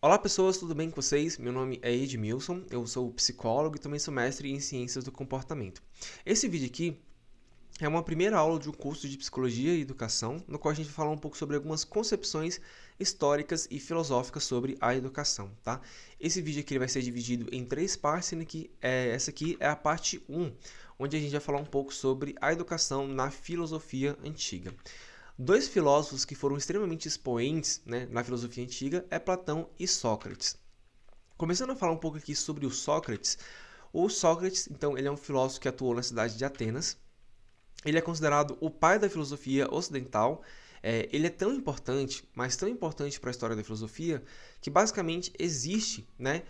Olá pessoas, tudo bem com vocês? Meu nome é Edmilson, eu sou psicólogo e também sou mestre em Ciências do Comportamento. Esse vídeo aqui é uma primeira aula de um curso de Psicologia e Educação, no qual a gente vai falar um pouco sobre algumas concepções históricas e filosóficas sobre a educação, tá? Esse vídeo aqui vai ser dividido em três partes, sendo que essa aqui é a parte 1, onde a gente vai falar um pouco sobre a educação na filosofia antiga. Dois filósofos que foram extremamente expoentes, né, na filosofia antiga é Platão e Sócrates. Começando a falar um pouco aqui sobre o Sócrates, então, ele é um filósofo que atuou na cidade de Atenas. Ele é considerado o pai da filosofia ocidental. Ele é tão importante, mas tão importante para a história da filosofia, que basicamente existe, né,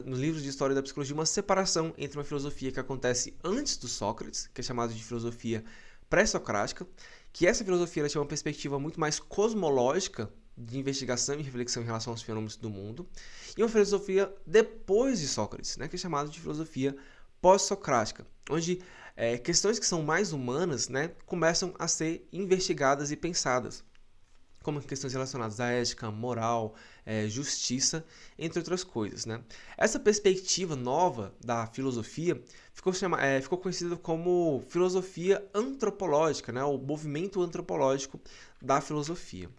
nos livros de história da psicologia, uma separação entre uma filosofia que acontece antes do Sócrates, que é chamada de filosofia pré-socrática, que essa filosofia tinha uma perspectiva muito mais cosmológica de investigação e reflexão em relação aos fenômenos do mundo, e uma filosofia depois de Sócrates, né, que é chamada de filosofia pós-socrática, onde questões que são mais humanas, né, começam a ser investigadas e pensadas, como questões relacionadas à ética, moral, justiça, entre outras coisas, né? Essa perspectiva nova da filosofia ficou conhecida como filosofia antropológica, né? O movimento antropológico da filosofia.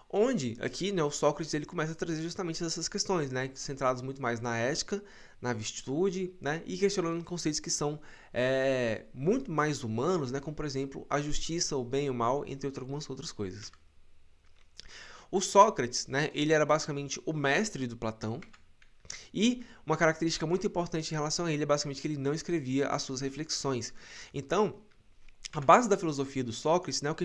Onde aqui, né, o Sócrates ele começa a trazer justamente essas questões, né, centradas muito mais na ética, na virtude, né, e questionando conceitos que são muito mais humanos, né, como por exemplo a justiça, o bem e o mal, entre algumas outras coisas. O Sócrates, né, ele era basicamente o mestre do Platão, e uma característica muito importante em relação a ele é basicamente que ele não escrevia as suas reflexões. Então, a base da filosofia do Sócrates, né, o que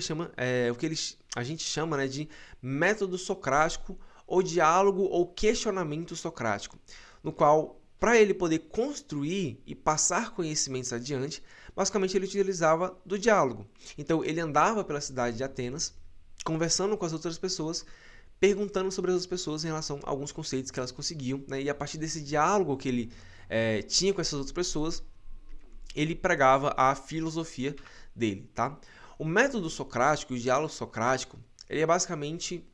a gente chama, né, de método socrático ou diálogo ou questionamento socrático, no qual, para ele poder construir e passar conhecimentos adiante, basicamente ele utilizava do diálogo. Então ele andava pela cidade de Atenas, conversando com as outras pessoas, perguntando sobre as outras pessoas em relação a alguns conceitos que elas conseguiam, né, e a partir desse diálogo que ele tinha com essas outras pessoas, ele pregava a filosofia dele, tá? O método socrático, o diálogo socrático, ele é basicamente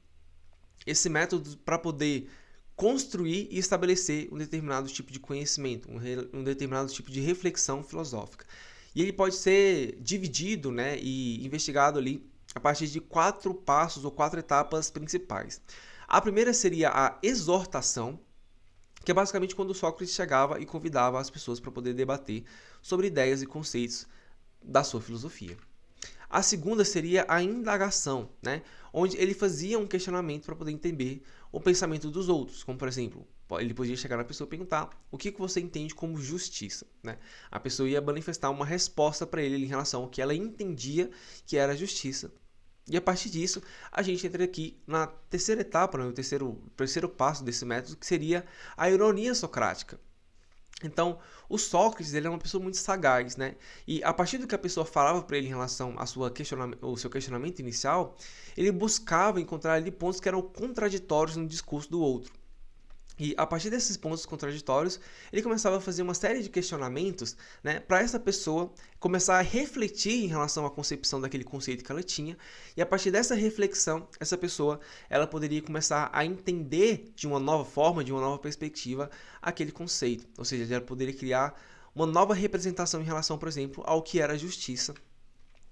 esse método para poder construir e estabelecer um determinado tipo de conhecimento, um determinado tipo de reflexão filosófica. E ele pode ser dividido, né, e investigado ali a partir de 4 passos ou 4 etapas principais. A primeira seria a exortação, que é basicamente quando Sócrates chegava e convidava as pessoas para poder debater sobre ideias e conceitos da sua filosofia. A segunda seria a indagação, né? Onde ele fazia um questionamento para poder entender o pensamento dos outros, como por exemplo, ele podia chegar na pessoa e perguntar o que você entende como justiça, né? A pessoa ia manifestar uma resposta para ele em relação ao que ela entendia que era justiça. E a partir disso, a gente entra aqui na terceira etapa, né, o terceiro passo desse método, que seria a ironia socrática. Então, o Sócrates ele é uma pessoa muito sagaz, né? E a partir do que a pessoa falava para ele em relação ao seu questionamento inicial, ele buscava encontrar ali pontos que eram contraditórios no discurso do outro. E a partir desses pontos contraditórios, ele começava a fazer uma série de questionamentos, né, para essa pessoa começar a refletir em relação à concepção daquele conceito que ela tinha. E a partir dessa reflexão, essa pessoa ela poderia começar a entender de uma nova forma, de uma nova perspectiva, aquele conceito. Ou seja, ela poderia criar uma nova representação em relação, por exemplo, ao que era a justiça,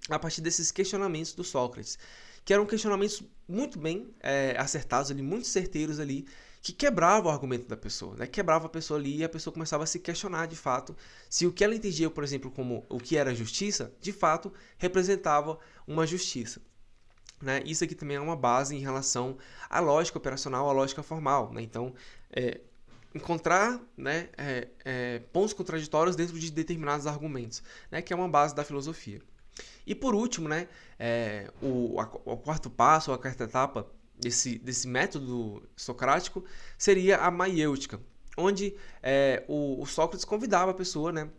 a partir desses questionamentos do Sócrates, que eram questionamentos muito bem acertados ali, muito certeiros ali, que quebrava o argumento da pessoa, né? Quebrava a pessoa ali e a pessoa começava a se questionar de fato se o que ela entendia, por exemplo, como o que era justiça, de fato representava uma justiça. Né? Isso aqui também é uma base em relação à lógica operacional, à lógica formal. Né? Então, encontrar, né, pontos contraditórios dentro de determinados argumentos, né? Que é uma base da filosofia. E por último, né, o quarto passo, a quarta etapa desse método socrático seria a maiêutica, onde o Sócrates convidava a pessoa, né,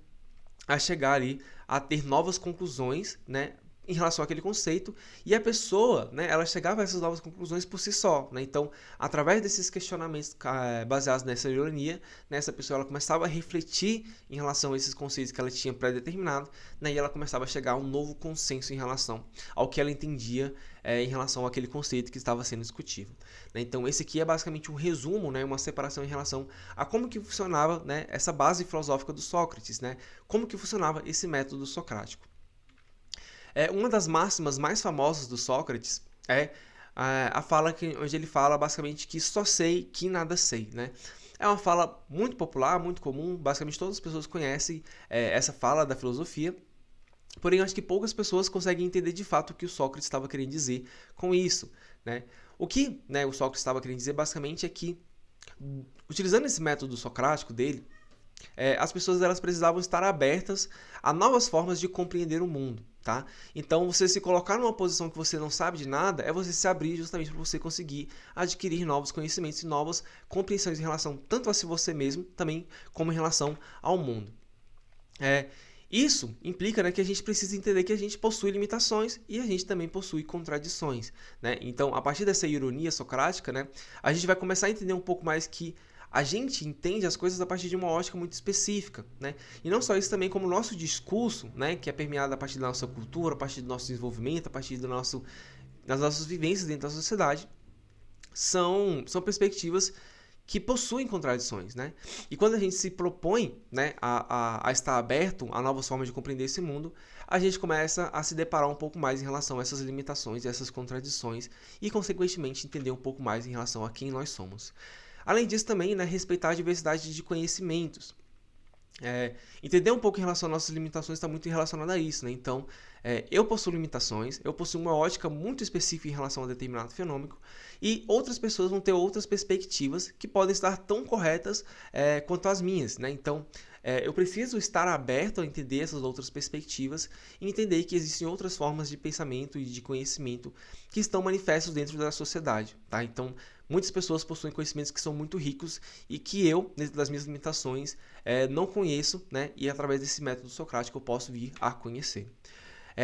a chegar ali a ter novas conclusões, né, em relação àquele conceito, e a pessoa, né, ela chegava a essas novas conclusões por si só, né? Então, através desses questionamentos baseados nessa ironia, né, essa pessoa ela começava a refletir em relação a esses conceitos que ela tinha pré-determinado, né, e ela começava a chegar a um novo consenso em relação ao que ela entendia em relação àquele conceito que estava sendo discutido. Né? Então, esse aqui é basicamente um resumo, né, uma separação em relação a como que funcionava, né, essa base filosófica do Sócrates, né? Como que funcionava esse método socrático. Uma das máximas mais famosas do Sócrates é a fala onde ele fala basicamente que só sei que nada sei, né? É uma fala muito popular, muito comum, basicamente todas as pessoas conhecem essa fala da filosofia, porém acho que poucas pessoas conseguem entender de fato o que o Sócrates estava querendo dizer com isso, né? O que, né, o Sócrates estava querendo dizer basicamente é que, utilizando esse método socrático dele, as pessoas elas precisavam estar abertas a novas formas de compreender o mundo, tá? Então, você se colocar numa posição que você não sabe de nada é você se abrir justamente para você conseguir adquirir novos conhecimentos e novas compreensões em relação tanto a si você mesmo, também como em relação ao mundo. Isso implica, né, que a gente precisa entender que a gente possui limitações e a gente também possui contradições, né? Então, a partir dessa ironia socrática, né, a gente vai começar a entender um pouco mais que a gente entende as coisas a partir de uma ótica muito específica, né? E não só isso, também como o nosso discurso, né, que é permeado a partir da nossa cultura, a partir do nosso desenvolvimento, a partir das nossas vivências dentro da sociedade, são perspectivas que possuem contradições, né? E quando a gente se propõe, né, a estar aberto a novas formas de compreender esse mundo, a gente começa a se deparar um pouco mais em relação a essas limitações e essas contradições e, consequentemente, entender um pouco mais em relação a quem nós somos. Além disso, também, né, respeitar a diversidade de conhecimentos. Entender um pouco em relação às nossas limitações está muito relacionado a isso, né? Então, eu possuo limitações, eu possuo uma ótica muito específica em relação a determinado fenômeno, e outras pessoas vão ter outras perspectivas que podem estar tão corretas quanto as minhas, né? Então, eu preciso estar aberto a entender essas outras perspectivas e entender que existem outras formas de pensamento e de conhecimento que estão manifestos dentro da sociedade, tá? Então, muitas pessoas possuem conhecimentos que são muito ricos e que eu, dentro das minhas limitações, não conheço, né? E através desse método socrático eu posso vir a conhecer.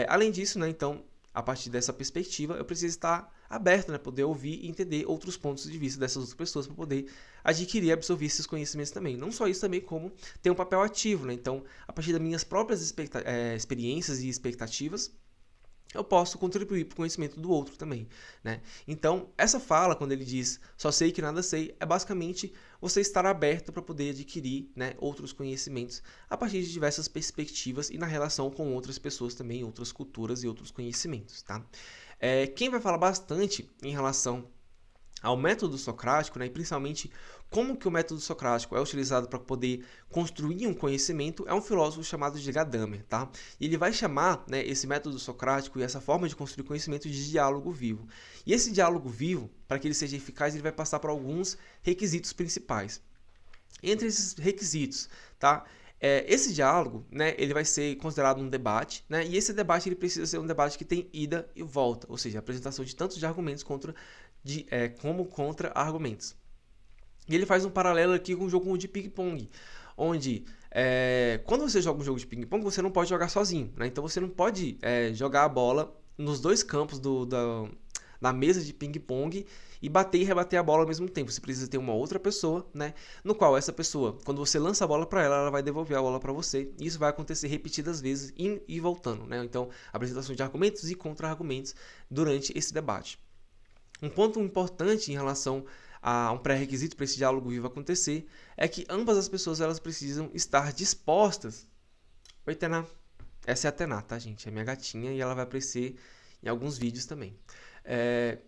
Além disso, né, então, a partir dessa perspectiva, eu preciso estar aberto, né, poder ouvir e entender outros pontos de vista dessas outras pessoas para poder adquirir e absorver esses conhecimentos também. Não só isso, também como ter um papel ativo, né? Então, a partir das minhas próprias experiências e expectativas, eu posso contribuir para o conhecimento do outro também, né? Então, essa fala, quando ele diz só sei que nada sei, é basicamente você estar aberto para poder adquirir, né, outros conhecimentos a partir de diversas perspectivas e na relação com outras pessoas também, outras culturas e outros conhecimentos, tá? Quem vai falar bastante em relação ao método socrático, né, e principalmente como que o método socrático é utilizado para poder construir um conhecimento, é um filósofo chamado de Gadamer, tá? E ele vai chamar, né, esse método socrático e essa forma de construir conhecimento de diálogo vivo. E esse diálogo vivo, para que ele seja eficaz, ele vai passar por alguns requisitos principais. Entre esses requisitos, tá? Esse diálogo, né, ele vai ser considerado um debate, né, e esse debate ele precisa ser um debate que tem ida e volta, ou seja, a apresentação de tantos de argumentos como contra-argumentos. E ele faz um paralelo aqui com um jogo de ping-pong, onde quando você joga um jogo de ping-pong, você não pode jogar sozinho, né? Então você não pode jogar a bola nos dois campos da mesa de ping-pong e bater e rebater a bola ao mesmo tempo. Você precisa ter uma outra pessoa, né? No qual essa pessoa, quando você lança a bola para ela, ela vai devolver a bola para você. E isso vai acontecer repetidas vezes, indo e voltando, né? Então, apresentação de argumentos e contra-argumentos durante esse debate. Um ponto importante em relação a um pré-requisito para esse diálogo vivo acontecer é que ambas as pessoas elas precisam estar dispostas. Oi, Tená. Essa é a Tená, tá, gente? É minha gatinha e ela vai aparecer em alguns vídeos também.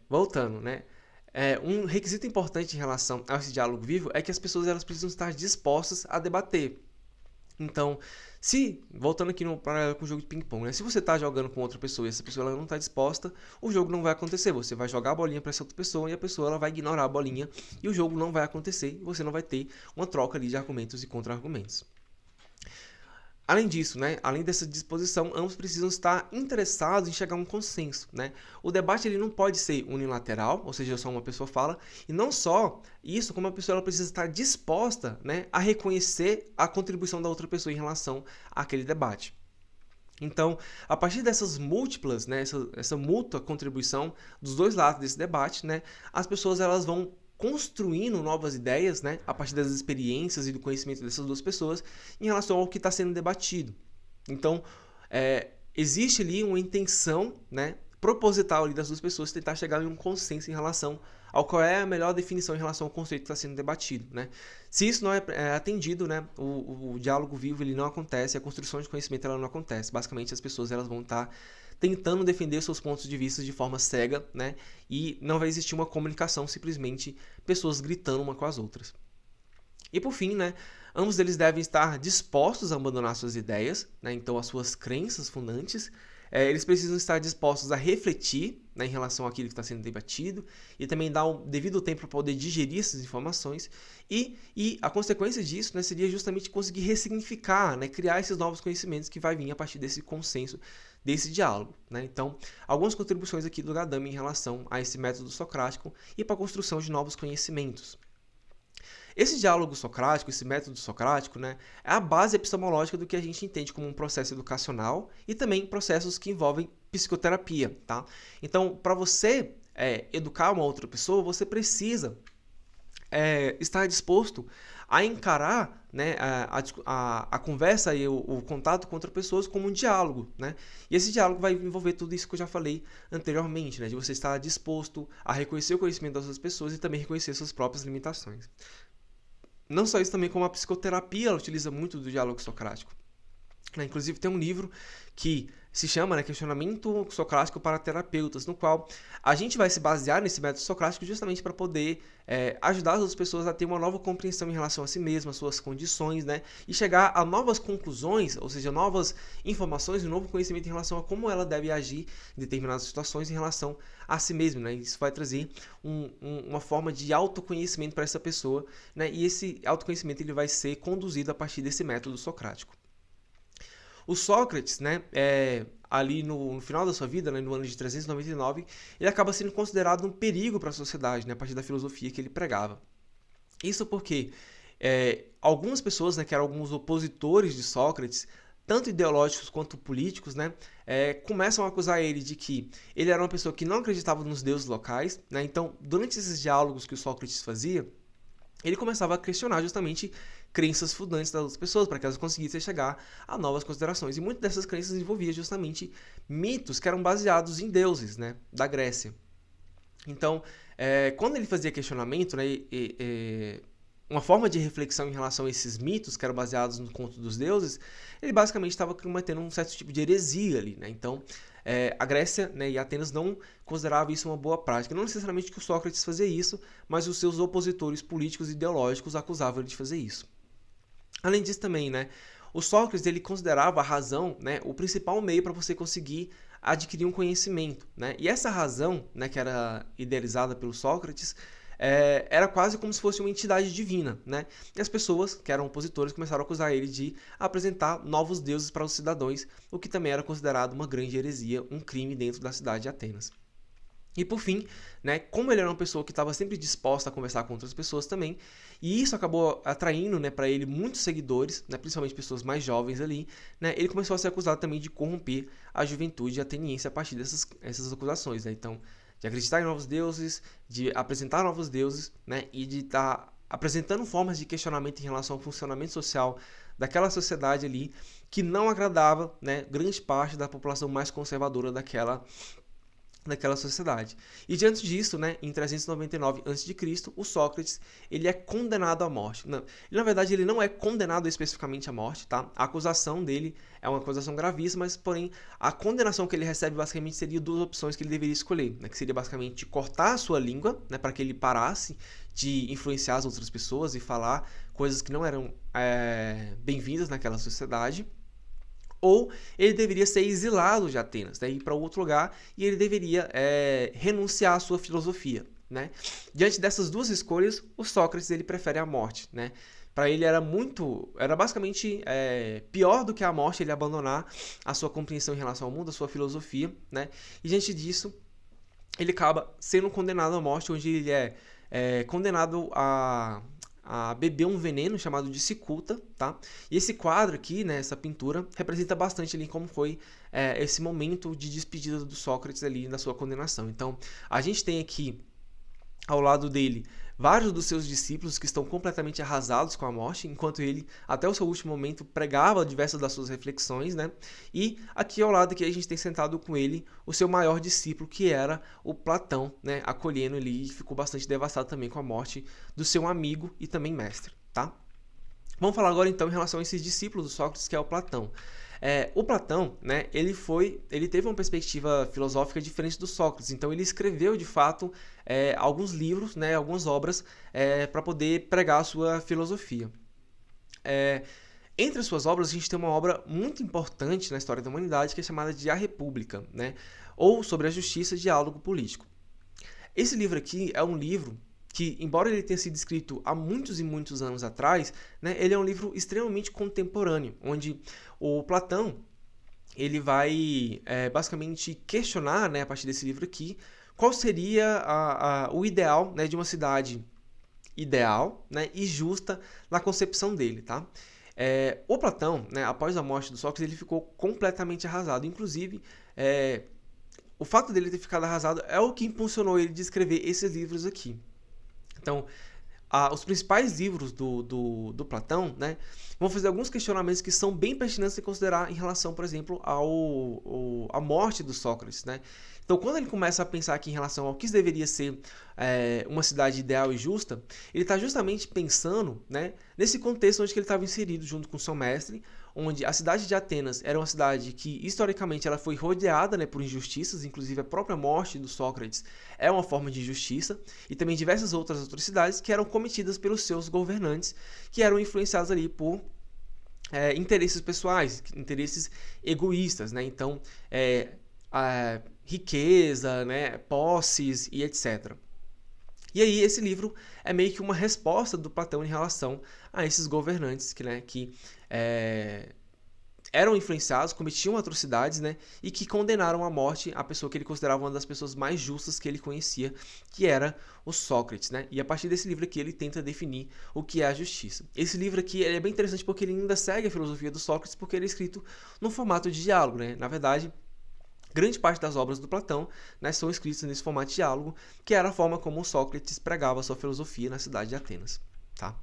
Voltando, né? Um requisito importante em relação a esse diálogo vivo é que as pessoas elas precisam estar dispostas a debater. Então, voltando aqui com o jogo de ping-pong, né? Se você está jogando com outra pessoa e essa pessoa ela não está disposta, o jogo não vai acontecer. Você vai jogar a bolinha para essa outra pessoa e a pessoa ela vai ignorar a bolinha e o jogo não vai acontecer e você não vai ter uma troca ali de argumentos e contra-argumentos. Além disso, né, além dessa disposição, ambos precisam estar interessados em chegar a um consenso, né? O debate ele não pode ser unilateral, ou seja, só uma pessoa fala, e não só isso, como a pessoa ela precisa estar disposta, né, a reconhecer a contribuição da outra pessoa em relação àquele debate. Então, a partir dessas múltiplas, né, essa mútua contribuição dos dois lados desse debate, né, as pessoas elas vão construindo novas ideias, né, a partir das experiências e do conhecimento dessas duas pessoas em relação ao que está sendo debatido. Então, existe ali uma intenção, né, proposital ali das duas pessoas tentar chegar em um consenso em relação ao qual é a melhor definição em relação ao conceito que está sendo debatido, né? Se isso não é atendido, né, o diálogo vivo ele não acontece, a construção de conhecimento ela não acontece. Basicamente, as pessoas elas vão estar tentando defender seus pontos de vista de forma cega, né? E não vai existir uma comunicação, simplesmente pessoas gritando uma com as outras. E por fim, né, ambos eles devem estar dispostos a abandonar suas ideias, né, então as suas crenças fundantes. Eles precisam estar dispostos a refletir, né, em relação àquilo que está sendo debatido e também dar o devido tempo para poder digerir essas informações. E a consequência disso, né, seria justamente conseguir ressignificar, né, criar esses novos conhecimentos que vai vir a partir desse consenso, desse diálogo. Né? Então, algumas contribuições aqui do Gadame em relação a esse método socrático e para a construção de novos conhecimentos. Esse diálogo socrático, esse método socrático, né, é a base epistemológica do que a gente entende como um processo educacional e também processos que envolvem psicoterapia. Tá? Então, para você educar uma outra pessoa, você precisa estar disposto a encarar, né, a conversa e o contato com outras pessoas como um diálogo. Né? E esse diálogo vai envolver tudo isso que eu já falei anteriormente, né, de você estar disposto a reconhecer o conhecimento das outras pessoas e também reconhecer suas próprias limitações. Não só isso, também como a psicoterapia ela utiliza muito do diálogo socrático. Inclusive tem um livro que se chama, né, Questionamento Socrático para Terapeutas, no qual a gente vai se basear nesse método socrático justamente para poder ajudar as outras pessoas a ter uma nova compreensão em relação a si mesmas, suas condições, né, e chegar a novas conclusões, ou seja, novas informações e novo conhecimento em relação a como ela deve agir em determinadas situações em relação a si mesma. Né, isso vai trazer uma forma de autoconhecimento para essa pessoa, né, e esse autoconhecimento ele vai ser conduzido a partir desse método socrático. O Sócrates, né, ali no final da sua vida, né, no ano de 399, ele acaba sendo considerado um perigo para a sociedade, né, a partir da filosofia que ele pregava. Isso porque algumas pessoas, né, que eram alguns opositores de Sócrates, tanto ideológicos quanto políticos, né, começam a acusar ele de que ele era uma pessoa que não acreditava nos deuses locais. Né, então, durante esses diálogos que o Sócrates fazia, ele começava a questionar justamente crenças fundantes das outras pessoas, para que elas conseguissem chegar a novas considerações. E muitas dessas crenças envolviam justamente mitos que eram baseados em deuses, né, da Grécia. Então, quando ele fazia questionamento, né, uma forma de reflexão em relação a esses mitos que eram baseados no conto dos deuses, ele basicamente estava cometendo um certo tipo de heresia ali. Né? Então, a Grécia, né, e Atenas não consideravam isso uma boa prática. Não necessariamente que o Sócrates fazia isso, mas os seus opositores políticos e ideológicos acusavam ele de fazer isso. Além disso também, né, o Sócrates ele considerava a razão, né, o principal meio para você conseguir adquirir um conhecimento. Né? E essa razão, né, que era idealizada pelo Sócrates, era quase como se fosse uma entidade divina. Né? E as pessoas que eram opositores começaram a acusar ele de apresentar novos deuses para os cidadãos, o que também era considerado uma grande heresia, um crime dentro da cidade de Atenas. E por fim, né, como ele era uma pessoa que estava sempre disposta a conversar com outras pessoas também, e isso acabou atraindo, né, para ele muitos seguidores, né, principalmente pessoas mais jovens ali, né, ele começou a ser acusado também de corromper a juventude ateniense a partir dessas acusações. Né, então, de acreditar em novos deuses, de apresentar novos deuses, né, e de estar apresentando formas de questionamento em relação ao funcionamento social daquela sociedade ali, que não agradava, né, grande parte da população mais conservadora daquela sociedade. E diante disso, né, em 399 a.C., o Sócrates ele é condenado à morte. Não, na verdade, ele não é condenado especificamente à morte. Tá? A acusação dele é uma acusação gravíssima, mas, porém, a condenação que ele recebe basicamente seria duas opções que ele deveria escolher. Né, que seria basicamente cortar a sua língua, né, para que ele parasse de influenciar as outras pessoas e falar coisas que não eram bem-vindas naquela sociedade. Ou ele deveria ser exilado de Atenas, né, ir para outro lugar, e ele deveria renunciar à sua filosofia. Né? Diante dessas duas escolhas, o Sócrates ele prefere a morte. Né? Para ele era basicamente pior do que a morte ele abandonar a sua compreensão em relação ao mundo, a sua filosofia. Né? E diante disso, ele acaba sendo condenado à morte, onde ele é condenado a a beber um veneno chamado de cicuta, tá? E esse quadro aqui, né, essa pintura, representa bastante ali como foi esse momento de despedida do Sócrates ali na sua condenação. Então, a gente tem aqui ao lado dele vários dos seus discípulos que estão completamente arrasados com a morte, enquanto ele, até o seu último momento, pregava diversas das suas reflexões, né? E aqui ao lado aqui a gente tem sentado com ele o seu maior discípulo, que era o Platão, né? Acolhendo ele, e ficou bastante devastado também com a morte do seu amigo e também mestre, tá? Vamos falar agora então em relação a esses discípulos do Sócrates, que é o Platão. O Platão, né, ele teve uma perspectiva filosófica diferente do Sócrates, então ele escreveu de fato alguns livros, né, algumas obras para poder pregar a sua filosofia. Entre as suas obras, a gente tem uma obra muito importante na história da humanidade que é chamada de A República, né, ou sobre a justiça e diálogo político. Esse livro aqui é um livro que, embora ele tenha sido escrito há muitos e muitos anos atrás, né, ele é um livro extremamente contemporâneo, onde o Platão ele vai basicamente questionar, né, a partir desse livro aqui, qual seria o ideal, né, de uma cidade ideal, né, e justa na concepção dele, tá? O Platão, né, após a morte do Sócrates, ele ficou completamente arrasado. Inclusive, o fato dele ter ficado arrasado é o que impulsionou ele de escrever esses livros aqui. Então, os principais livros do Platão, né, vão fazer alguns questionamentos que são bem pertinentes de considerar em relação, por exemplo, à morte do Sócrates, né? Então, quando ele começa a pensar aqui em relação ao que deveria ser uma cidade ideal e justa, ele está justamente pensando, né, nesse contexto onde ele estava inserido junto com seu mestre, onde a cidade de Atenas era uma cidade que, historicamente, ela foi rodeada, né, por injustiças, inclusive a própria morte do Sócrates é uma forma de injustiça, e também diversas outras atrocidades que eram cometidas pelos seus governantes, que eram influenciados ali por interesses pessoais, interesses egoístas, né? Então, a riqueza, né, posses e etc. E aí esse livro é meio que uma resposta do Platão em relação a esses governantes que eram influenciados, cometiam atrocidades, né, e que condenaram à morte a pessoa que ele considerava uma das pessoas mais justas que ele conhecia, que era o Sócrates, né? E a partir desse livro aqui ele tenta definir o que é a justiça. Esse livro aqui ele é bem interessante porque ele ainda segue a filosofia do Sócrates, porque ele é escrito no formato de diálogo, né? Na verdade, grande parte das obras do Platão, né, são escritas nesse formato de diálogo, que era a forma como Sócrates pregava a sua filosofia na cidade de Atenas, tá?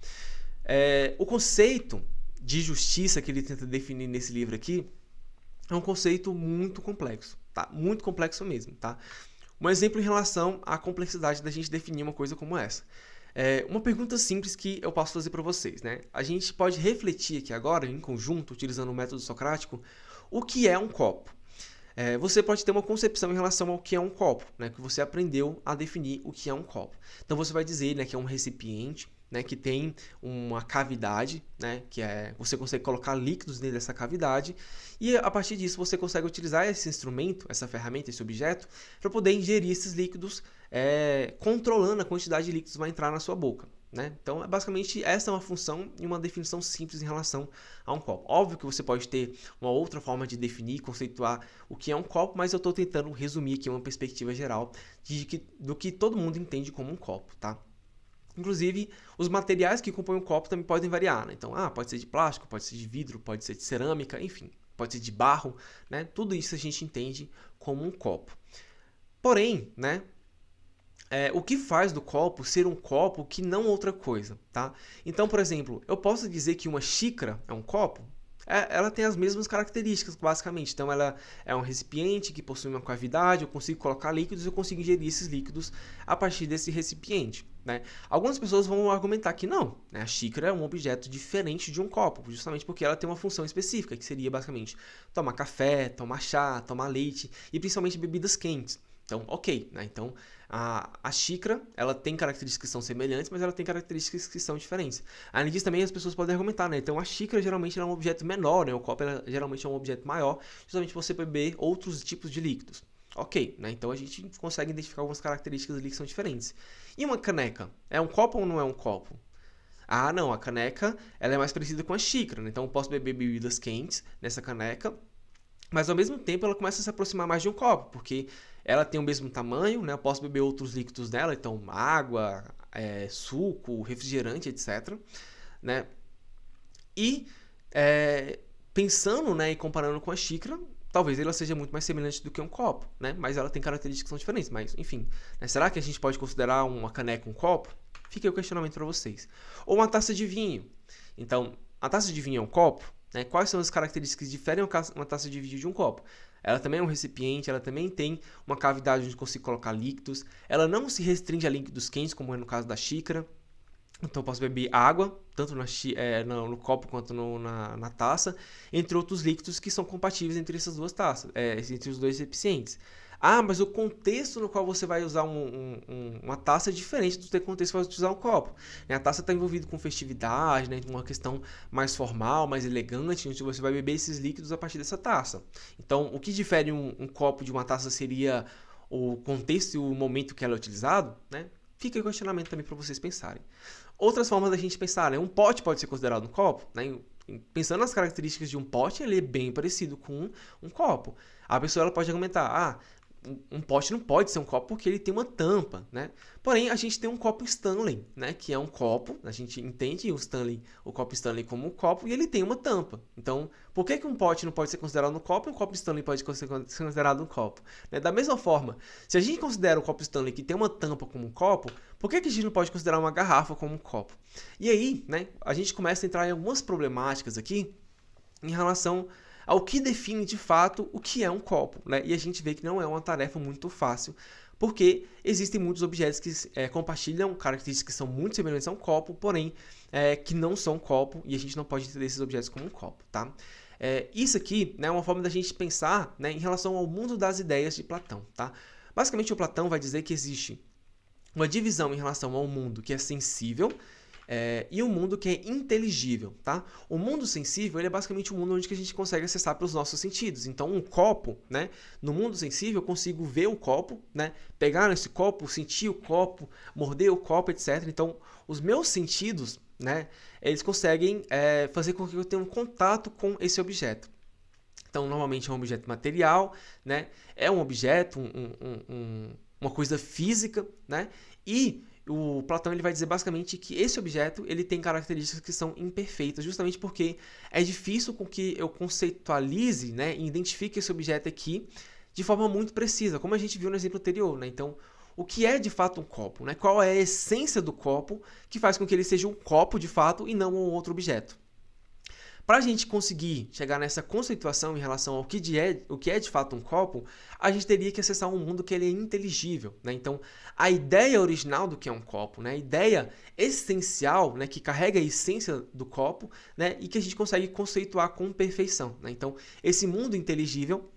O conceito de justiça que ele tenta definir nesse livro aqui é um conceito muito complexo, tá? Muito complexo mesmo, tá? Um exemplo em relação à complexidade da gente definir uma coisa como essa. Uma pergunta simples que eu posso fazer para vocês, né? A gente pode refletir aqui agora, em conjunto, utilizando o método socrático, o que é um copo. Você pode ter uma concepção em relação ao que é um copo, né? Que você aprendeu a definir o que é um copo. Então você vai dizer, né, que é um recipiente, né, que tem uma cavidade, né, você consegue colocar líquidos dentro dessa cavidade, e a partir disso você consegue utilizar esse instrumento, essa ferramenta, esse objeto, para poder ingerir esses líquidos, controlando a quantidade de líquidos que vai entrar na sua boca, né? Então, basicamente, essa é uma função e uma definição simples em relação a um copo. Óbvio que você pode ter uma outra forma de definir, conceituar o que é um copo, mas eu estou tentando resumir aqui uma perspectiva geral do que todo mundo entende como um copo, tá? Inclusive, os materiais que compõem o copo também podem variar, né? Então, pode ser de plástico, pode ser de vidro, pode ser de cerâmica, enfim, pode ser de barro, né? Tudo isso a gente entende como um copo. Porém, né, o que faz do copo ser um copo que não outra coisa, tá? Então, por exemplo, eu posso dizer que uma xícara é um copo? Ela tem as mesmas características, basicamente. Então, ela é um recipiente que possui uma cavidade, eu consigo colocar líquidos, eu consigo ingerir esses líquidos a partir desse recipiente, né? Algumas pessoas vão argumentar que não, né? A xícara é um objeto diferente de um copo, justamente porque ela tem uma função específica, que seria basicamente tomar café, tomar chá, tomar leite e principalmente bebidas quentes. Então, ok, né? Então, a xícara, ela tem características que são semelhantes, mas ela tem características que são diferentes. Além disso, também as pessoas podem argumentar, né? Então, a xícara geralmente é um objeto menor, né? O copo geralmente é um objeto maior, justamente para você beber outros tipos de líquidos. Ok, né? Então, a gente consegue identificar algumas características ali que são diferentes. E uma caneca? É um copo ou não é um copo? Não, a caneca, ela é mais parecida com a xícara, né? Então, eu posso beber bebidas quentes nessa caneca, mas ao mesmo tempo ela começa a se aproximar mais de um copo, porque ela tem o mesmo tamanho, né? Eu posso beber outros líquidos dela, então água, suco, refrigerante, etc. Né? E pensando, né, e comparando com a xícara, talvez ela seja muito mais semelhante do que um copo, né? Mas ela tem características que são diferentes. Mas, enfim, né? Será que a gente pode considerar uma caneca um copo? Fica aí o questionamento para vocês. Ou uma taça de vinho. Então, a taça de vinho é um copo? Né? Quais são as características que diferem uma taça de vinho de um copo? Ela também é um recipiente, ela também tem uma cavidade onde consigo colocar líquidos. Ela não se restringe a líquidos quentes, como é no caso da xícara. Então eu posso beber água, tanto no copo quanto na taça, entre outros líquidos que são compatíveis entre essas duas taças, entre os dois recipientes. Ah, mas o contexto no qual você vai usar uma taça é diferente do contexto que você vai usar um copo. A taça está envolvida com festividade, né, uma questão mais formal, mais elegante, onde você vai beber esses líquidos a partir dessa taça. Então, o que difere um copo de uma taça seria o contexto e o momento que ela é utilizado, né? Fica aí o questionamento também para vocês pensarem. Outras formas da gente pensar, né? Um pote pode ser considerado um copo, né? Pensando nas características de um pote, ele é bem parecido com um copo. A pessoa ela pode argumentar, um pote não pode ser um copo porque ele tem uma tampa, né? Porém, a gente tem um copo Stanley, né? Que é um copo, a gente entende o copo Stanley como um copo e ele tem uma tampa. Então, por que um pote não pode ser considerado um copo e um copo Stanley pode ser considerado um copo? Né? Da mesma forma, se a gente considera o copo Stanley que tem uma tampa como um copo, por que a gente não pode considerar uma garrafa como um copo? E aí, né? A gente começa a entrar em algumas problemáticas aqui em relação ao que define de fato o que é um copo, né? E a gente vê que não é uma tarefa muito fácil, porque existem muitos objetos que compartilham características que são muito semelhantes a um copo, porém que não são um copo, e a gente não pode entender esses objetos como um copo, tá? Isso aqui, né, é uma forma da gente pensar, né, em relação ao mundo das ideias de Platão, tá? Basicamente, o Platão vai dizer que existe uma divisão em relação ao mundo que é sensível, e um mundo que é inteligível, tá? O mundo sensível, ele é basicamente um mundo onde que a gente consegue acessar pelos nossos sentidos. Então, um copo, né? No mundo sensível, eu consigo ver o copo, né? Pegar nesse copo, sentir o copo, morder o copo, etc. Então, os meus sentidos, né? Eles conseguem fazer com que eu tenha um contato com esse objeto. Então, normalmente é um objeto material, né? É um objeto, uma coisa física, né? E o Platão ele vai dizer basicamente que esse objeto ele tem características que são imperfeitas, justamente porque é difícil com que eu conceitualize, né, e identifique esse objeto aqui de forma muito precisa, como a gente viu no exemplo anterior, né? Então, o que é de fato um copo, né? Qual é a essência do copo que faz com que ele seja um copo de fato e não um outro objeto? Para a gente conseguir chegar nessa conceituação em relação ao que é de fato um copo, a gente teria que acessar um mundo que ele é inteligível, né? Então, a ideia original do que é um copo, né? A ideia essencial, né? Que carrega a essência do copo, né? E que a gente consegue conceituar com perfeição, né? Então, esse mundo inteligível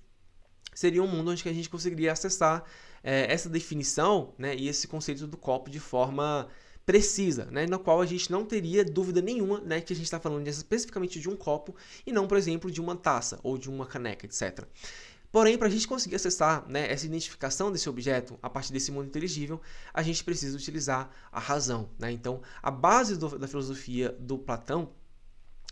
seria um mundo onde a gente conseguiria acessar essa definição, né? E esse conceito do copo de forma precisa, né, na qual a gente não teria dúvida nenhuma, né, que a gente está falando especificamente de um copo e não, por exemplo, de uma taça ou de uma caneca, etc. Porém, para a gente conseguir acessar, né, essa identificação desse objeto a partir desse mundo inteligível, a gente precisa utilizar a razão, né? Então, a base da filosofia do Platão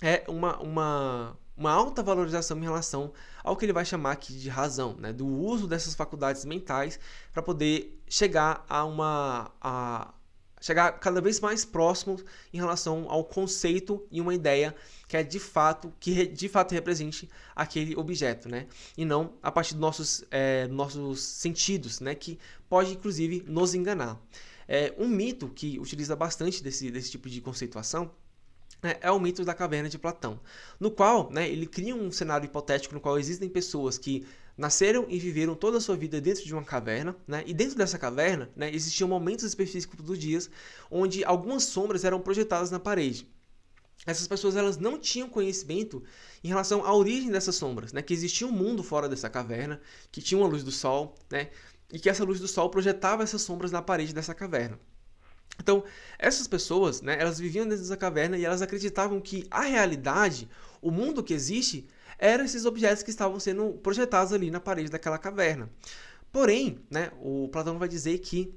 é uma alta valorização em relação ao que ele vai chamar aqui de razão, né, do uso dessas faculdades mentais para poder chegar chegar cada vez mais próximo em relação ao conceito e uma ideia que é de fato represente aquele objeto, né? E não a partir dos nossos sentidos, né? Que pode inclusive nos enganar. Um mito que utiliza bastante desse tipo de conceituação é o mito da caverna de Platão, no qual, né, ele cria um cenário hipotético no qual existem pessoas que nasceram e viveram toda a sua vida dentro de uma caverna, né, e dentro dessa caverna, né, existiam momentos específicos dos dias onde algumas sombras eram projetadas na parede. Essas pessoas elas não tinham conhecimento em relação à origem dessas sombras, né, que existia um mundo fora dessa caverna, que tinha uma luz do sol, né, e que essa luz do sol projetava essas sombras na parede dessa caverna. Então, essas pessoas, né, elas viviam dentro dessa caverna e elas acreditavam que a realidade, o mundo que existe, eram esses objetos que estavam sendo projetados ali na parede daquela caverna. Porém, né, o Platão vai dizer que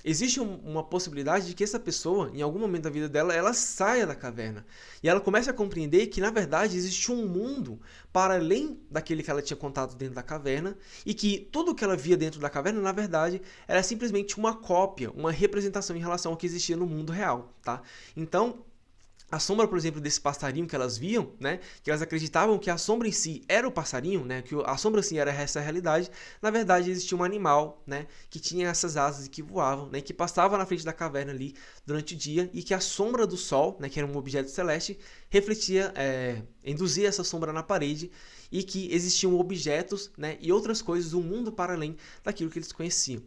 existe uma possibilidade de que essa pessoa, em algum momento da vida dela, ela saia da caverna. E ela começa a compreender que, na verdade, existe um mundo para além daquele que ela tinha contato dentro da caverna, e que tudo que ela via dentro da caverna, na verdade, era simplesmente uma cópia, uma representação em relação ao que existia no mundo real, tá? Então, a sombra, por exemplo, desse passarinho que elas viam, né, que elas acreditavam que a sombra em si era o passarinho, né, que a sombra em si era essa realidade, na verdade existia um animal, né, que tinha essas asas e que voavam, né, que passava na frente da caverna ali durante o dia, e que a sombra do sol, né, que era um objeto celeste, refletia, induzia essa sombra na parede, e que existiam objetos, né, e outras coisas do mundo para além daquilo que eles conheciam.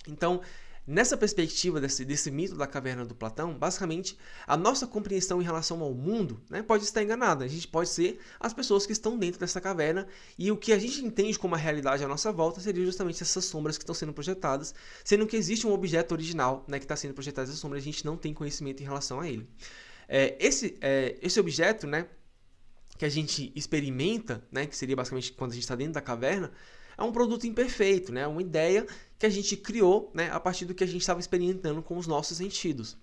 Então, nessa perspectiva desse mito da caverna do Platão, basicamente, a nossa compreensão em relação ao mundo, né, pode estar enganada. A gente pode ser as pessoas que estão dentro dessa caverna, e o que a gente entende como a realidade à nossa volta seria justamente essas sombras que estão sendo projetadas, sendo que existe um objeto original, né, que está sendo projetado essa sombra, a gente não tem conhecimento em relação a ele. Esse objeto, né, que a gente experimenta, né, que seria basicamente quando a gente está dentro da caverna, é um produto imperfeito, né, uma ideia que a gente criou, né, a partir do que a gente estava experimentando com os nossos sentidos.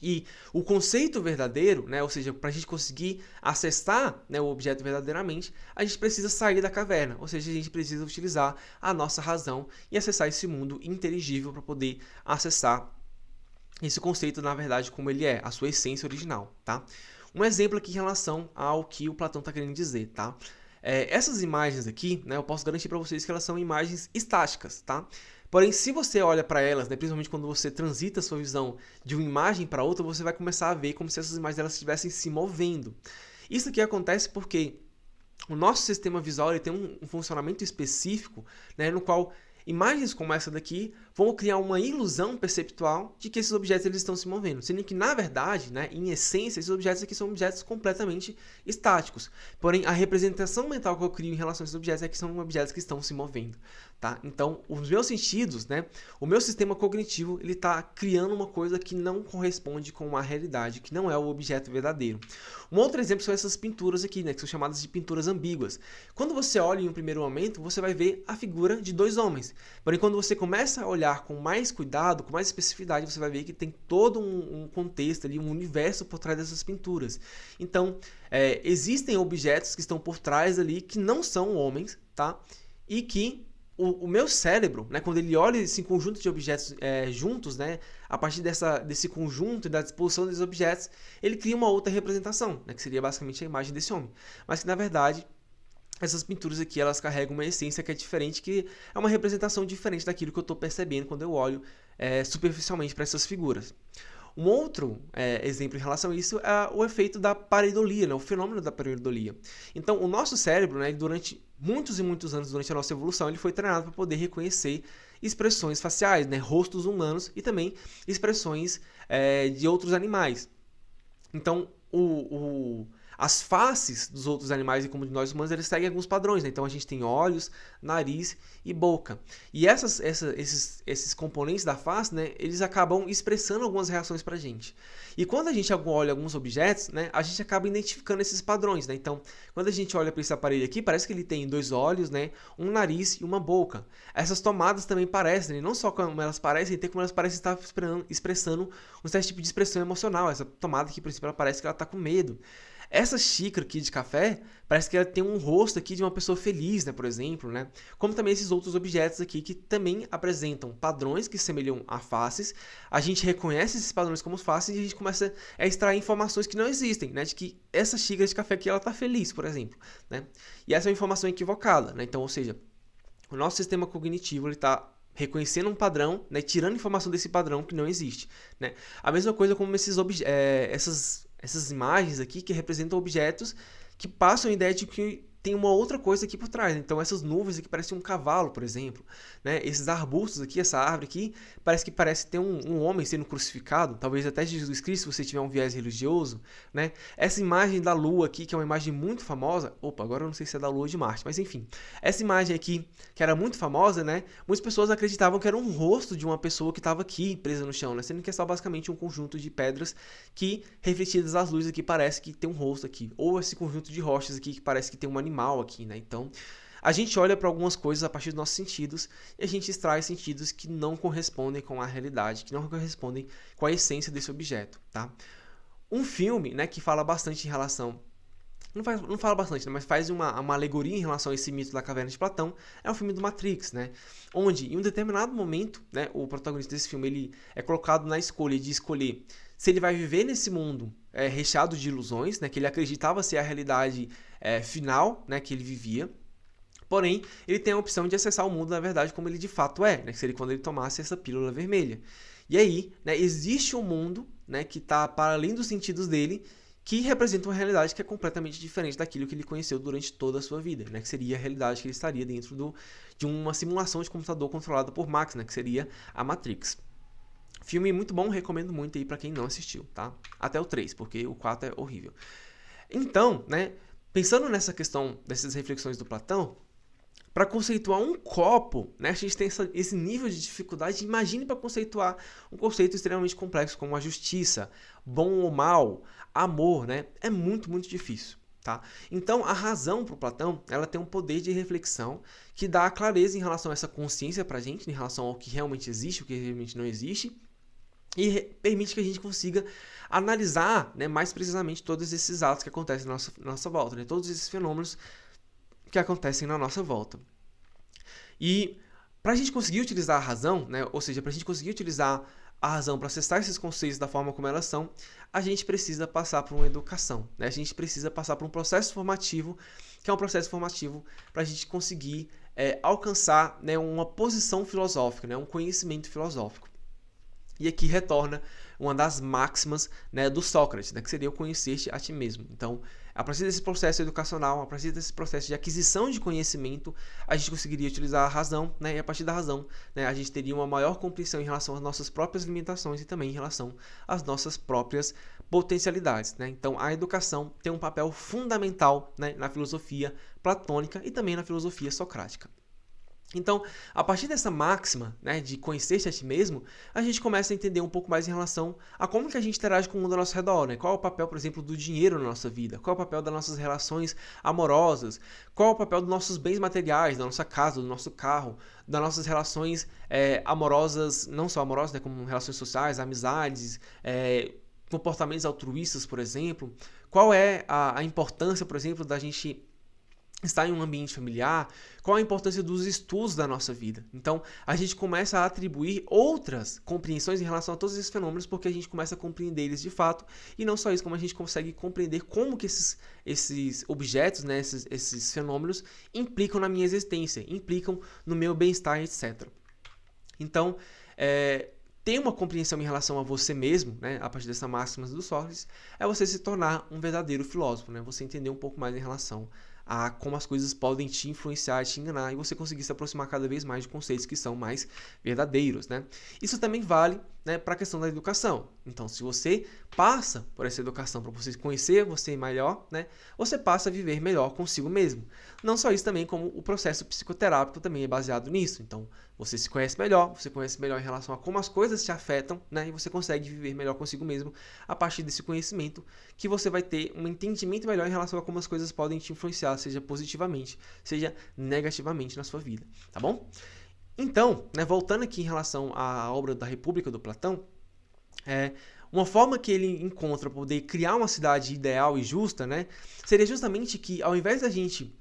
E o conceito verdadeiro, né, ou seja, para a gente conseguir acessar, né, o objeto verdadeiramente, a gente precisa sair da caverna, ou seja, a gente precisa utilizar a nossa razão e acessar esse mundo inteligível para poder acessar esse conceito, na verdade, como ele é, a sua essência original, tá? Um exemplo aqui em relação ao que o Platão está querendo dizer, tá? Essas imagens aqui, né, eu posso garantir para vocês que elas são imagens estáticas, tá? Porém, se você olha para elas, né, principalmente quando você transita a sua visão de uma imagem para outra, você vai começar a ver como se essas imagens elas estivessem se movendo. Isso aqui acontece porque o nosso sistema visual ele tem um funcionamento específico, né, no qual imagens como essa daqui vão criar uma ilusão perceptual de que esses objetos eles estão se movendo, sendo que, na verdade, né, em essência, esses objetos aqui são objetos completamente estáticos. Porém, a representação mental que eu crio em relação a esses objetos é que são objetos que estão se movendo. Tá? Então, os meus sentidos, né, o meu sistema cognitivo, ele está criando uma coisa que não corresponde com a realidade, que não é o objeto verdadeiro. Um outro exemplo são essas pinturas aqui, né, que são chamadas de pinturas ambíguas. Quando você olha em um primeiro momento, você vai ver a figura de dois homens. Porém, quando você começa a olhar com mais cuidado, com mais especificidade, você vai ver que tem todo um contexto ali, um universo por trás dessas pinturas. Então, existem objetos que estão por trás ali que não são homens, tá? E que o meu cérebro, né, quando ele olha esse conjunto de objetos juntos, né, a partir desse conjunto e da disposição desses objetos, ele cria uma outra representação, né, que seria basicamente a imagem desse homem. Mas que, na verdade, essas pinturas aqui, elas carregam uma essência que é diferente, que é uma representação diferente daquilo que eu estou percebendo quando eu olho superficialmente para essas figuras. Um outro exemplo em relação a isso é o efeito da pareidolia, né, o fenômeno da pareidolia. Então, o nosso cérebro, né, durante muitos e muitos anos, durante a nossa evolução, ele foi treinado para poder reconhecer expressões faciais, né, rostos humanos e também expressões de outros animais. Então, as faces dos outros animais e como de nós humanos, eles seguem alguns padrões, né? Então a gente tem olhos, nariz e boca. E esses componentes da face, né, eles acabam expressando algumas reações pra gente. E quando a gente olha alguns objetos, né, a gente acaba identificando esses padrões, né? Então, quando a gente olha para esse aparelho aqui, parece que ele tem dois olhos, né, um nariz e uma boca. Essas tomadas também parecem, né? Não só como elas parecem ter, como elas parecem estar expressando um certo tipo de expressão emocional. Essa tomada aqui, por exemplo, ela parece que ela está com medo. Essa xícara aqui de café, parece que ela tem um rosto aqui de uma pessoa feliz, né, por exemplo, né? Como também esses outros objetos aqui que também apresentam padrões que se semelham a faces. A gente reconhece esses padrões como faces e a gente começa a extrair informações que não existem, né? De que essa xícara de café aqui, ela tá feliz, por exemplo, né? E essa é uma informação equivocada, né? Então, ou seja, o nosso sistema cognitivo, ele tá reconhecendo um padrão, né, tirando informação desse padrão que não existe, né? A mesma coisa como essas imagens aqui que representam objetos que passam a ideia de que tem uma outra coisa aqui por trás. Então essas nuvens aqui parecem um cavalo, por exemplo, né? Esses arbustos aqui, essa árvore aqui, parece ter um homem sendo crucificado, talvez até Jesus Cristo, se você tiver um viés religioso, né? Essa imagem da lua aqui, que é uma imagem muito famosa, agora eu não sei se é da lua ou de Marte, mas enfim, essa imagem aqui, que era muito famosa, né? Muitas pessoas acreditavam que era um rosto de uma pessoa que estava aqui, presa no chão, né? Sendo que é só basicamente um conjunto de pedras que, refletidas às luzes aqui, parece que tem um rosto aqui, ou esse conjunto de rochas aqui que parece que tem um animal aqui, né? Então, a gente olha para algumas coisas a partir dos nossos sentidos e a gente extrai sentidos que não correspondem com a realidade, que não correspondem com a essência desse objeto, tá? Um filme, né, que fala bastante em relação... Não fala bastante, né, mas faz uma alegoria em relação a esse mito da caverna de Platão, é o filme do Matrix, né? Onde, em um determinado momento, né, o protagonista desse filme ele é colocado na escolha de escolher se ele vai viver nesse mundo recheado de ilusões, né, que ele acreditava ser a realidade final, né, que ele vivia. Porém, ele tem a opção de acessar o mundo, na verdade, como ele de fato é, né, que seria quando ele tomasse essa pílula vermelha. E aí, né, existe um mundo, né, que está para além dos sentidos dele, que representa uma realidade que é completamente diferente daquilo que ele conheceu durante toda a sua vida, né, que seria a realidade que ele estaria dentro de uma simulação de computador controlada por máquina, que seria a Matrix. Filme muito bom, recomendo muito aí para quem não assistiu, tá? Até o 3, porque o 4 é horrível. Então, né, pensando nessa questão dessas reflexões do Platão, para conceituar um copo, né, a gente tem esse nível de dificuldade. Imagine para conceituar um conceito extremamente complexo como a justiça, bom ou mal, amor, né? É muito, muito difícil, tá? Então, a razão para o Platão, ela tem um poder de reflexão que dá clareza em relação a essa consciência para a gente, em relação ao que realmente existe, o que realmente não existe, e permite que a gente consiga analisar, né, mais precisamente todos esses atos que acontecem na nossa volta, né? Todos esses fenômenos que acontecem na nossa volta. E para a gente conseguir utilizar a razão, né, ou seja, para a gente conseguir utilizar a razão para acessar esses conceitos da forma como elas são, a gente precisa passar por uma educação, né? A gente precisa passar por um processo formativo, que é um processo formativo para a gente conseguir alcançar, né, uma posição filosófica, né, um conhecimento filosófico. E aqui retorna uma das máximas, né, do Sócrates, né, que seria o conhecer-te a ti mesmo. Então, a partir desse processo educacional, a partir desse processo de aquisição de conhecimento, a gente conseguiria utilizar a razão, né, e a partir da razão, né, a gente teria uma maior compreensão em relação às nossas próprias limitações e também em relação às nossas próprias potencialidades, né? Então, a educação tem um papel fundamental, né, na filosofia platônica e também na filosofia socrática. Então, a partir dessa máxima, né, de conhecer-se a ti mesmo, a gente começa a entender um pouco mais em relação a como que a gente interage com o mundo ao nosso redor, né? Qual é o papel, por exemplo, do dinheiro na nossa vida? Qual é o papel das nossas relações amorosas? Qual é o papel dos nossos bens materiais, da nossa casa, do nosso carro, das nossas relações amorosas, não só amorosas, né, como relações sociais, amizades, comportamentos altruístas, por exemplo? Qual é a importância, por exemplo, da gente estar em um ambiente familiar, qual a importância dos estudos da nossa vida. Então, a gente começa a atribuir outras compreensões em relação a todos esses fenômenos, porque a gente começa a compreender eles de fato, e não só isso, como a gente consegue compreender como que esses objetos, né, esses fenômenos, implicam na minha existência, implicam no meu bem-estar, etc. Então, ter uma compreensão em relação a você mesmo, né, a partir dessa máxima do Sócrates, é você se tornar um verdadeiro filósofo, né, você entender um pouco mais em relação a como as coisas podem te influenciar, te enganar, e você conseguir se aproximar cada vez mais de conceitos que são mais verdadeiros, né? Isso também vale, né, para a questão da educação. Então, se você passa por essa educação para você conhecer você melhor, né, você passa a viver melhor consigo mesmo. Não só isso, também como o processo psicoterápico também é baseado nisso. Então, você se conhece melhor em relação a como as coisas te afetam, né, e você consegue viver melhor consigo mesmo a partir desse conhecimento, que você vai ter um entendimento melhor em relação a como as coisas podem te influenciar, seja positivamente, seja negativamente na sua vida, tá bom? Então, né, voltando aqui em relação à obra da República do Platão, uma forma que ele encontra para poder criar uma cidade ideal e justa, né, seria justamente que, ao invés da gente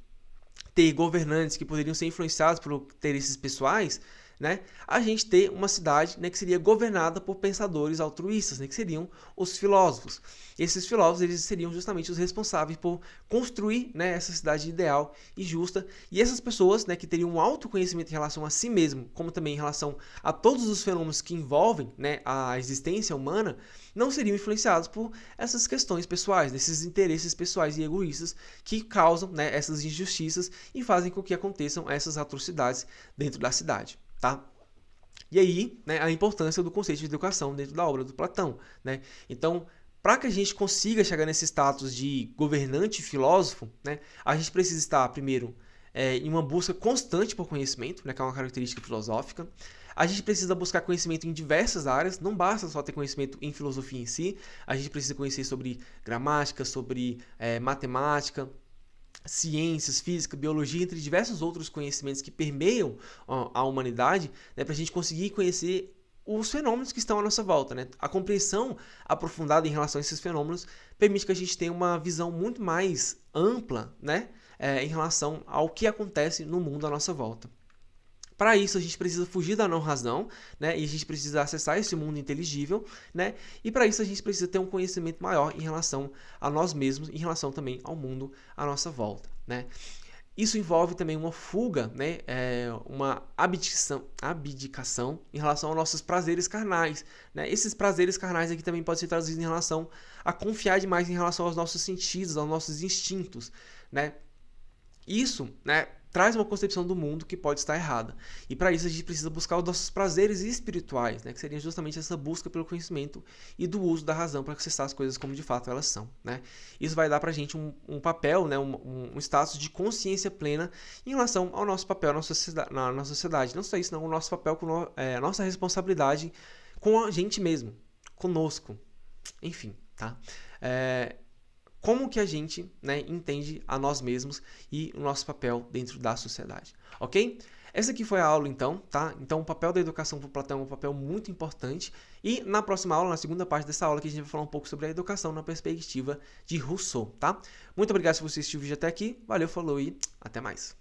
ter governantes que poderiam ser influenciados por interesses pessoais, né, a gente ter uma cidade, né, que seria governada por pensadores altruístas, né, que seriam os filósofos. Esses filósofos, eles seriam justamente os responsáveis por construir, né, essa cidade ideal e justa, e essas pessoas, né, que teriam um autoconhecimento em relação a si mesmo, como também em relação a todos os fenômenos que envolvem, né, a existência humana, não seriam influenciados por essas questões pessoais, desses interesses pessoais e egoístas que causam, né, essas injustiças e fazem com que aconteçam essas atrocidades dentro da cidade. Tá? E aí, né, a importância do conceito de educação dentro da obra do Platão, né? Então, para que a gente consiga chegar nesse status de governante filósofo, né, a gente precisa estar, primeiro, em uma busca constante por conhecimento, né, que é uma característica filosófica. A gente precisa buscar conhecimento em diversas áreas, não basta só ter conhecimento em filosofia em si, a gente precisa conhecer sobre gramática, sobre matemática, ciências, física, biologia, entre diversos outros conhecimentos que permeiam a humanidade, né, para a gente conseguir conhecer os fenômenos que estão à nossa volta, né? A compreensão aprofundada em relação a esses fenômenos permite que a gente tenha uma visão muito mais ampla, né, em relação ao que acontece no mundo à nossa volta. Para isso, a gente precisa fugir da não-razão, né? E a gente precisa acessar esse mundo inteligível, né? E para isso, a gente precisa ter um conhecimento maior em relação a nós mesmos, em relação também ao mundo à nossa volta, né? Isso envolve também uma fuga, né? Uma abdicação em relação aos nossos prazeres carnais, né? Esses prazeres carnais aqui também podem ser traduzidos em relação a confiar demais em relação aos nossos sentidos, aos nossos instintos, né? Isso, né, traz uma concepção do mundo que pode estar errada. E para isso a gente precisa buscar os nossos prazeres espirituais, né, que seria justamente essa busca pelo conhecimento e do uso da razão para acessar as coisas como de fato elas são, né? Isso vai dar para a gente um papel, né, um status de consciência plena em relação ao nosso papel na sociedade. Não só isso, não, o nosso papel, a nossa responsabilidade com a gente mesmo, conosco, enfim, tá? Como que a gente, né, entende a nós mesmos e o nosso papel dentro da sociedade, ok? Essa aqui foi a aula então, tá? Então o papel da educação para Platão é um papel muito importante e na próxima aula, na segunda parte dessa aula, que a gente vai falar um pouco sobre a educação na perspectiva de Rousseau, tá? Muito obrigado se você assistiu o vídeo até aqui, valeu, falou e até mais!